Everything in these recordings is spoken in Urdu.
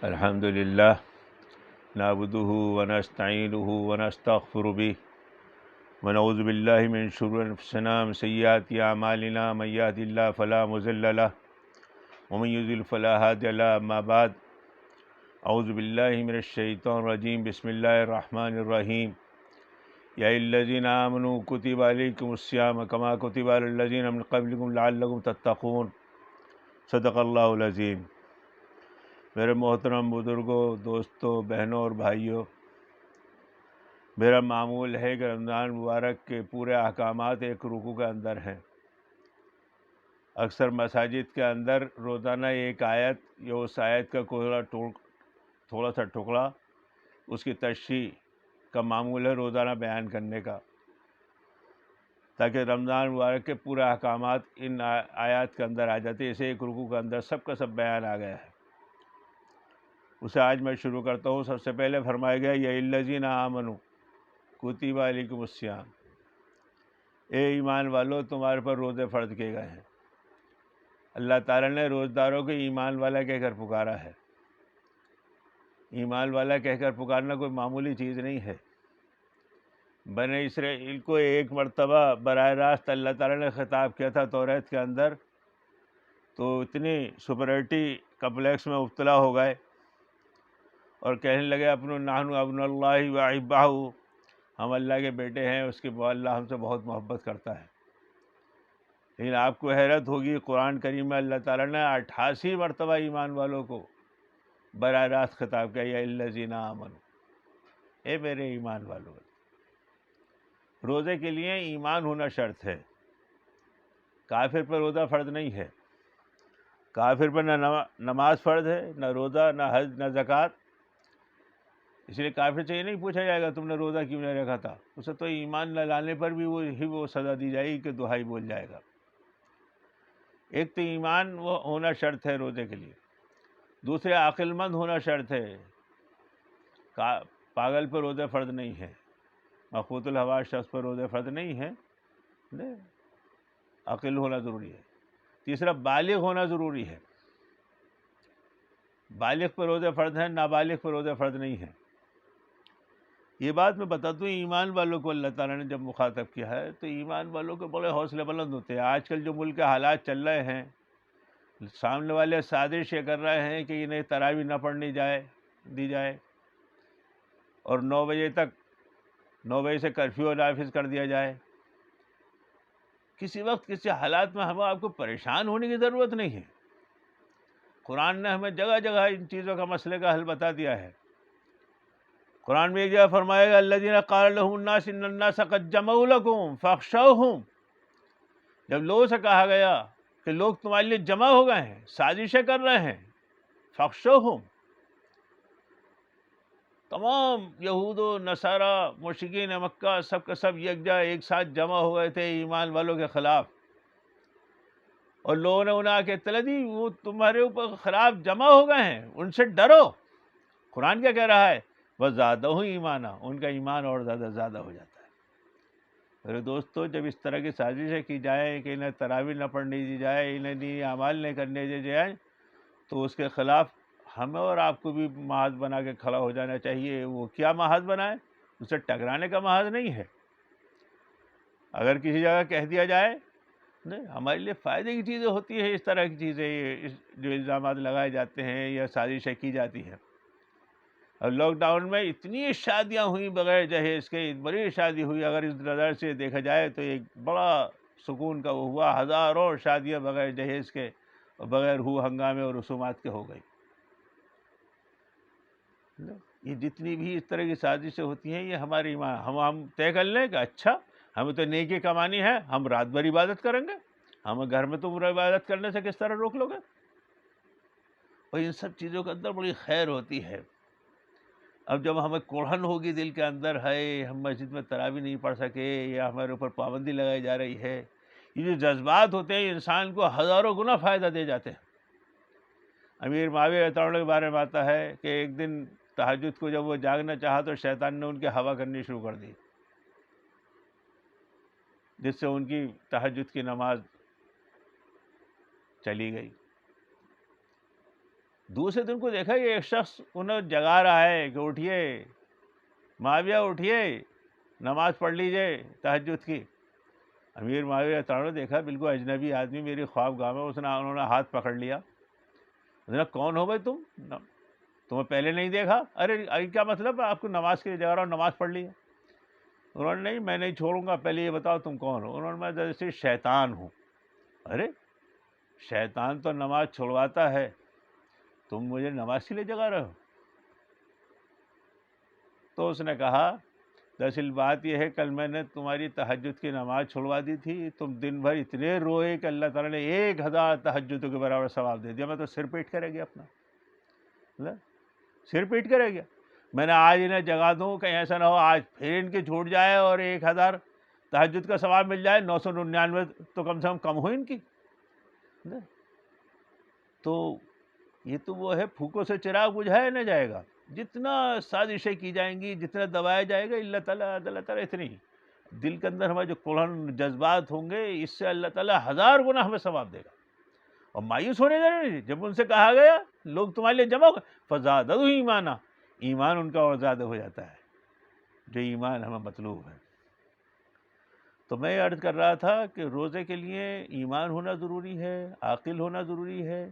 الحمد للہ نعبدہ ونستعینہ ونستغفر بہ ونعوذ باللہ من شرور انفسنا ومن سیئات اعمالنا من یہد اللہ فلا مضل لہ ومن یضلل فلا ہادی لہ اما بعد اعوذ باللہ من الشیطان الرجیم بسم اللہ الرحمن الرحیم یا الذین آمنوا کتب علیکم الصیام کما کتب علی الذین من قبلکم لعلکم تتقون صدق اللہ العظیم۔ میرے محترم بزرگوں، دوستوں، بہنوں اور بھائیوں، میرا معمول ہے کہ رمضان مبارک کے پورے احکامات ایک رکوع کے اندر ہیں۔ اکثر مساجد کے اندر روزانہ ایک آیت یا اس آیت کا تھوڑا سا ٹکڑا اس کی تشریح کا معمول ہے روزانہ بیان کرنے کا، تاکہ رمضان مبارک کے پورے احکامات ان آیات کے اندر آ جاتے ہیں۔ اسے ایک رکوع کے اندر سب کا سب بیان آ گیا ہے، اسے آج میں شروع کرتا ہوں۔ سب سے پہلے فرمایا گیا یا الذین آمنوا کتب علیکم الصیام، اے ایمان والو تمہارے پر روزے فرض کیے گئے ہیں۔ اللہ تعالیٰ نے روزداروں کو ایمان والا کہہ کر پکارا ہے۔ ایمان والا کہہ کر پکارنا کوئی معمولی چیز نہیں ہے۔ بنی اسرائیل کو ایک مرتبہ براہ راست اللہ تعالیٰ نے خطاب کیا تھا توریت کے اندر، تو اتنی سپریٹی کمپلیکس میں مبتلا ہو گئے اور کہنے لگے نحن ابن اللہ و احبہ، ہم اللہ کے بیٹے ہیں، اس کے اللہ ہم سے بہت محبت کرتا ہے۔ لیکن آپ کو حیرت ہوگی، قرآن کریم میں اللہ تعالیٰ نے 88 مرتبہ ایمان والوں کو براہ راست خطاب کیا، یا الذین آمنوا، اے میرے ایمان والوں۔ روزے کے لیے ایمان ہونا شرط ہے، کافر پر روزہ فرض نہیں ہے۔ کافر پر نہ نماز فرض ہے، نہ روزہ، نہ حج، نہ زکوٰۃ۔ اس لیے کافر سے یہ نہیں پوچھا جائے گا تم نے روزہ کیوں نہیں رکھا تھا، اسے تو ایمان نہ لانے پر بھی وہ سزا دی جائے گی کہ دہائی بول جائے گا۔ ایک تو ایمان وہ ہونا شرط ہے روزے کے لیے، دوسرے عقل مند ہونا شرط ہے۔ پاگل پر روزے فرض نہیں ہے، مخبوط الحواس شخص پر روزے فرض نہیں ہے، عقل ہونا ضروری ہے۔ تیسرا بالغ ہونا ضروری ہے، بالغ پر روزے فرض ہیں، نابالغ پر روزے فرض نہیں ہیں۔ یہ بات میں بتاتا ہوں، ایمان والوں کو اللہ تعالیٰ نے جب مخاطب کیا ہے تو ایمان والوں کے بڑے حوصلے بلند ہوتے ہیں۔ آج کل جو ملک کے حالات چل رہے ہیں، سامنے والے سازش یہ کر رہے ہیں کہ انہیں تراویح نہ پڑھنی دی جائے اور 9 بجے سے کرفیو نافذ کر دیا جائے۔ کسی وقت کسی حالات میں آپ کو پریشان ہونے کی ضرورت نہیں ہے۔ قرآن نے ہمیں جگہ جگہ ان چیزوں کا مسئلے کا حل بتا دیا ہے۔ قرآن میں ایک جگہ فرمائے گا الذین قال لهم الناس ان الناس قد جمعوا لكم فاخشوهم، جب لوگوں سے کہا گیا کہ لوگ تمہارے لیے جمع ہو گئے ہیں، سازشیں کر رہے ہیں، فاخشوهم، تمام یہود و نصارہ مشرکین مکہ سب کا سب یکجا ایک ساتھ جمع ہو گئے تھے ایمان والوں کے خلاف، اور لوگوں نے انہیں آ کے اطلاع دی وہ تمہارے اوپر خلاف جمع ہو گئے ہیں، ان سے ڈرو۔ قرآن کیا کہہ رہا ہے؟ وَزَادَهُمْ ایمانا، ان کا ایمان اور زیادہ ہو جاتا ہے۔ میرے دوستو، جب اس طرح کی سازشیں کی جائیں کہ انہیں تراویح نہ پڑھنے دی جائے، انہیں دینی اعمال نہیں کرنے دی جائیں، تو اس کے خلاف ہمیں اور آپ کو بھی محاذ بنا کے کھڑا ہو جانا چاہیے۔ وہ کیا محاذ بنائے؟ اسے ٹکرانے کا محاذ نہیں ہے۔ اگر کسی جگہ کہہ دیا جائے نہیں، ہمارے لیے فائدے کی چیزیں ہوتی ہیں، اس طرح کی چیزیں جو الزامات لگائے جاتے ہیں یا سازشیں کی جاتی ہیں۔ اور لاک ڈاؤن میں اتنی شادیاں ہوئیں بغیر جہیز کے، بڑی شادی ہوئی، اگر اس نظر سے دیکھا جائے تو ایک بڑا سکون کا وہ ہوا، ہزاروں شادیاں بغیر جہیز کے اور بغیر ہنگامے اور رسومات کے ہو گئی۔ یہ جتنی بھی اس طرح کی سازشیں ہوتی ہیں، یہ ہماری ایمان ہم طے کر لیں کہ اچھا ہمیں تو نیکی کمانی ہے، ہم رات بھر عبادت کریں گے، ہمیں گھر میں تم عبادت کرنے سے کس طرح روک لو گے؟ اور ان سب چیزوں کے اندر بڑی خیر ہوتی ہے۔ اب جب ہمیں کوڑھن ہوگی دل کے اندر ہے، ہم مسجد میں تراویح نہیں پڑھ سکے یا ہمارے اوپر پابندی لگائی جا رہی ہے، یہ جو جذبات ہوتے ہیں انسان کو ہزاروں گنا فائدہ دے جاتے ہیں۔ امیر معاویہ رضی اللہ عنہ کے بارے میں آتا ہے کہ ایک دن تہجد کو جب وہ جاگنا چاہا تو شیطان نے ان کی ہوا کرنی شروع کر دی، جس سے ان کی تہجد کی نماز چلی گئی۔ دوسرے دن کو دیکھا کہ ایک شخص انہیں جگا رہا ہے کہ اٹھیے معاویہ اٹھیے نماز پڑھ لیجئے تہجد کی. امیر معاویہ نے دیکھا بالکل اجنبی آدمی میری خواب گاہ میں، انہوں نے ہاتھ پکڑ لیا. اس نے کہا کون ہو بھائی تم؟ تمہیں پہلے نہیں دیکھا. ارے کیا مطلب آپ کو نماز کے لیے جگہ رہا ہوں، نماز پڑھ لی. انہوں نے نہیں میں نہیں چھوڑوں گا، پہلے یہ بتاؤ تم کون ہو. انہوں نے میں جیسے شیطان ہوں. ارے شیطان تو نماز چھوڑواتا ہے، تم مجھے نماز کے لیے جگا رہے ہو. تو اس نے کہا دراصل بات یہ ہے کل میں نے تمہاری تہجد کی نماز چھوڑوا دی تھی، تم دن بھر اتنے روئے کہ اللہ تعالیٰ نے 1000 تہجدوں کے برابر ثواب دے دیا. میں تو سر پیٹ کرے گیا اپنا، سر پیٹ کرے گیا. میں نے آج انہیں جگا دوں کہیں ایسا نہ ہو آج پھر ان کی چھوٹ جائے اور 1000 تہجد کا ثواب مل جائے، 999 تو کم سے کم ہو ان کی. تو یہ تو وہ ہے پھوکوں سے چراغ بجھایا نہ جائے گا. جتنا سازشیں کی جائیں گی، جتنا دبایا جائے گا، اللہ تعالیٰ اتنی دل کے اندر ہمارے جو کڑھن جذبات ہوں گے، اس سے اللہ تعالیٰ 1000 گنا ہمیں ثواب دے گا. اور مایوس ہونے کا نہیں. جب ان سے کہا گیا لوگ تمہارے لیے جمع ہو گئے فزادہ ایمانا، ایمان ان کا اور زیادہ ہو جاتا ہے، جو ایمان ہمیں مطلوب ہے. تو میں عرض کر رہا تھا کہ روزے کے لیے ایمان ہونا ضروری ہے، عاقل ہونا ضروری ہے،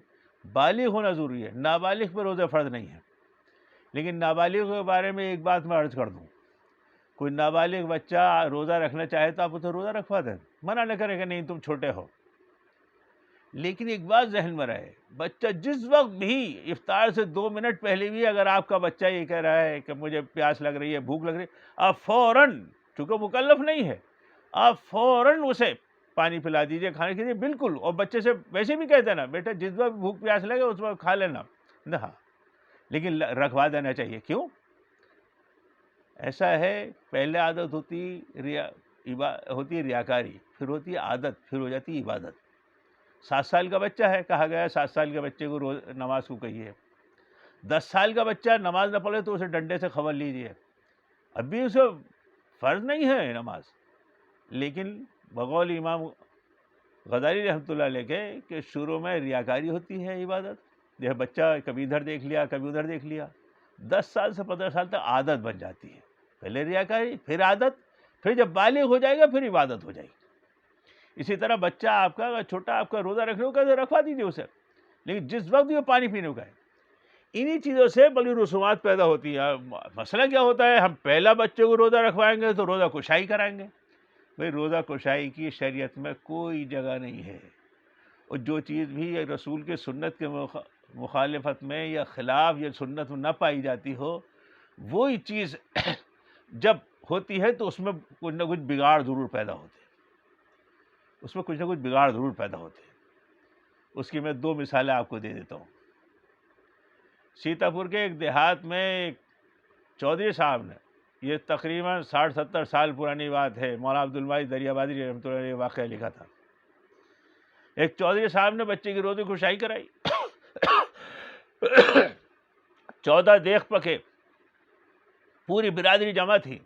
بالغ ہونا ضروری ہے. نابالغ پہ روزہ فرض نہیں ہے. لیکن نابالغ کے بارے میں ایک بات میں عرض کر دوں، کوئی نابالغ بچہ روزہ رکھنا چاہے تو آپ اسے روزہ رکھوا دیں، منع نہ کریں کہ نہیں تم چھوٹے ہو. لیکن ایک بات ذہن میں رہے، بچہ جس وقت بھی افطار سے 2 منٹ پہلے بھی اگر آپ کا بچہ یہ کہہ رہا ہے کہ مجھے پیاس لگ رہی ہے، بھوک لگ رہی ہے، آپ فوراً، چونکہ مکلف نہیں ہے، آپ فوراً اسے پانی پلا دیجئے کھانے کے لیے. بالکل. اور بچے سے ویسے بھی کہتے ہیں نا بیٹا جس وقت بھوک پیاس لگے اس وقت کھا لینا نہ، لیکن رکھوا دینا چاہیے. کیوں ایسا ہے؟ پہلے عادت ہوتی ریاکاری، پھر ہوتی عادت، پھر ہو جاتی عبادت. 7 سال کا بچہ ہے، کہا گیا 7 سال کے بچے کو روز نماز کو کہیے. 10 سال کا بچہ نماز نہ پڑھے تو اسے ڈنڈے سے خبر لیجیے. اب بھی اسے فرض نہیں ہے نماز، لیکن بقول امام غزالی رحمۃ اللہ علیہ کے کہ شروع میں ریاکاری ہوتی ہے عبادت. یہ بچہ کبھی ادھر دیکھ لیا کبھی ادھر دیکھ لیا، 10 سال سے 15 سال تک عادت بن جاتی ہے. پہلے ریاکاری، پھر عادت، پھر جب بالغ ہو جائے گا پھر عبادت ہو جائے گی. اسی طرح بچہ آپ کا اگر چھوٹا آپ کا روزہ رکھنے کو تو رکھوا دیجیے اسے، لیکن جس وقت بھی وہ پانی پینے کو ہے. انہی چیزوں سے بڑی رسومات پیدا ہوتی ہیں. مسئلہ کیا ہوتا ہے، ہم پہلا بچے کو روزہ رکھوائیں گے تو روزہ کشائی کرائیں گے. بھئی روزہ کشائی کی شریعت میں کوئی جگہ نہیں ہے. اور جو چیز بھی رسول کے سنت کے مخالفت میں یا خلاف یا سنت میں نہ پائی جاتی ہو، وہی چیز جب ہوتی ہے تو اس میں کچھ نہ کچھ بگاڑ ضرور پیدا ہوتے ہیں، اس میں کچھ نہ کچھ بگاڑ ضرور پیدا ہوتے ہیں. اس کی میں 2 مثالیں آپ کو دے دیتا ہوں. سیتاپور کے ایک دیہات میں ایک چودھری صاحب نے، یہ تقریباً 60-70 سال پرانی بات ہے، مولانا عبدالواحد دریابادی رحمۃ اللہ علیہ واقعہ لکھا تھا. ایک چودھری صاحب نے بچے کی روزی کشائی کرائی. 14 دیگ پکے، پوری برادری جمع تھی.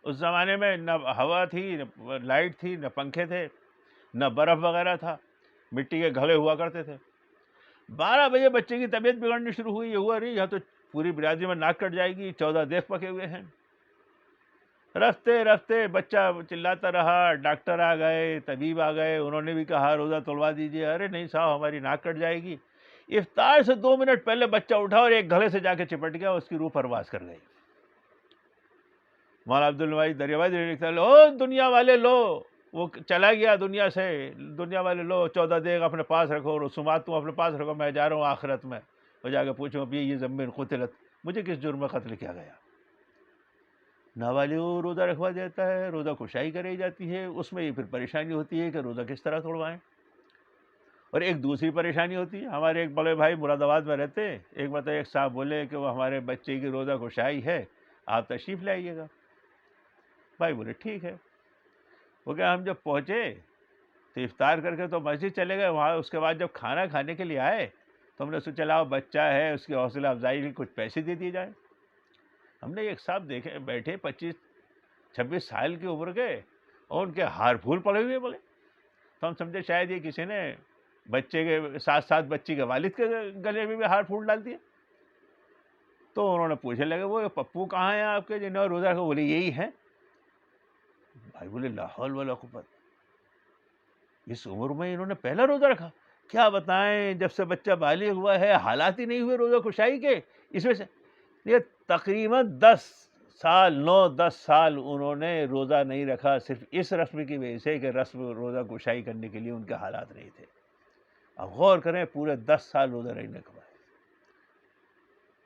اس زمانے میں نہ ہوا تھی، نہ لائٹ تھی، نہ پنکھے تھے، نہ برف وغیرہ تھا، مٹی کے گھڑے ہوا کرتے تھے. 12 بجے بچے کی طبیعت بگڑنی شروع ہوئی. یہ ہوا رہی یہاں تو پوری برادری میں ناک کٹ جائے گی، 14 دیگ پکے ہوئے ہیں. رفتے رفتے بچہ چلاتا رہا، ڈاکٹر آ گئے، طبیب آ گئے، انہوں نے بھی کہا روزہ توڑوا دیجیے. ارے نہیں صاحب ہماری ناک کٹ جائے گی. افطار سے 2 منٹ پہلے بچہ اٹھا اور ایک گھڑے سے جا کے چپٹ گیا، اس کی روح پرواز کر گئی. مولانا عبدالواحد دریابادی لکھتا ہے او دنیا والے لو، وہ چلا گیا دنیا سے. دنیا والے لو 14 دیگ اپنے پاس رکھو، رسومات تم اپنے پاس رکھو، میں جا رہا ہوں آخرت میں اور جا کے پوچھوں اب یہ ذنب قتلت، مجھے کس جرم میں قتل کیا گیا. نابالغ روزہ رکھوا دیتا ہے، روزہ کشائی کرائی جاتی ہے. اس میں یہ پھر پریشانی ہوتی ہے کہ روزہ کس طرح توڑوائیں. اور ایک دوسری پریشانی ہوتی ہے، ہمارے ایک بڑے بھائی مراد آباد میں رہتے، ایک مرتبہ ایک صاحب بولے کہ وہ ہمارے بچے کی روزہ کشائی ہے، آپ تشریف لائیے گا. بھائی بولے ٹھیک ہے. وہ کہ ہم جب پہنچے تو افطار کر کے تو مسجد چلے گئے. وہاں اس کے بعد جب کھانا کھانے کے لیے آئے تو ہم نے سوچا چلاؤ بچہ ہے، اس کی حوصلہ افزائی کے کچھ پیسے دے دیے جائیں. ہم نے ایک صاحب دیکھے بیٹھے 25-26 سال کی عمر کے، اور ان کے ہار پھول پڑے ہوئے. بولے تو ہم سمجھے شاید یہ کسی نے بچے کے ساتھ ساتھ بچی کے والد کے گلے میں بھی ہار پھوٹ ڈال دیا. تو انہوں نے پوچھنے لگے وہ پپو کہاں ہیں آپ کے جنہوں نے روزہ رکھا؟ بولے یہی ہیں. بھائی بولے لا حول ولا قوت، اس عمر میں انہوں نے پہلا روزہ رکھا. کیا بتائیں، جب سے بچہ بالغ ہوا ہے حالات ہی نہیں ہوئے روزہ کشائی کے. اس میں سے یہ تقریباً 10 سال انہوں نے روزہ نہیں رکھا، صرف اس رسم کی وجہ سے کہ رسم روزہ کشائی کرنے کے لیے ان کے حالات نہیں تھے. اب غور کریں، پورے 10 سال روزہ رہنے کے بعد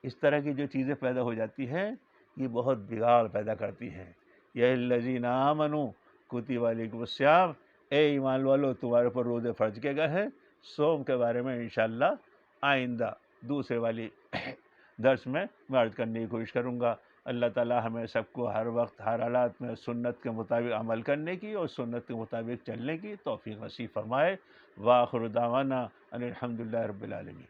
اس طرح کی جو چیزیں پیدا ہو جاتی ہیں یہ بہت بگاڑ پیدا کرتی ہیں. یا الذین آمنوا کتب علیکم الصیام، اے ایمان والو تمہارے اوپر روزے فرض کیے گئے ہیں. صوم کے بارے میں انشاءاللہ آئندہ دوسرے والی درس میں عرض کرنے کی کوشش کروں گا. اللہ تعالی ہمیں سب کو ہر وقت ہر حالات میں سنت کے مطابق عمل کرنے کی اور سنت کے مطابق چلنے کی توفیق نصیب فرمائے. وآخر دعوانا ان الحمد للہ رب العالمین.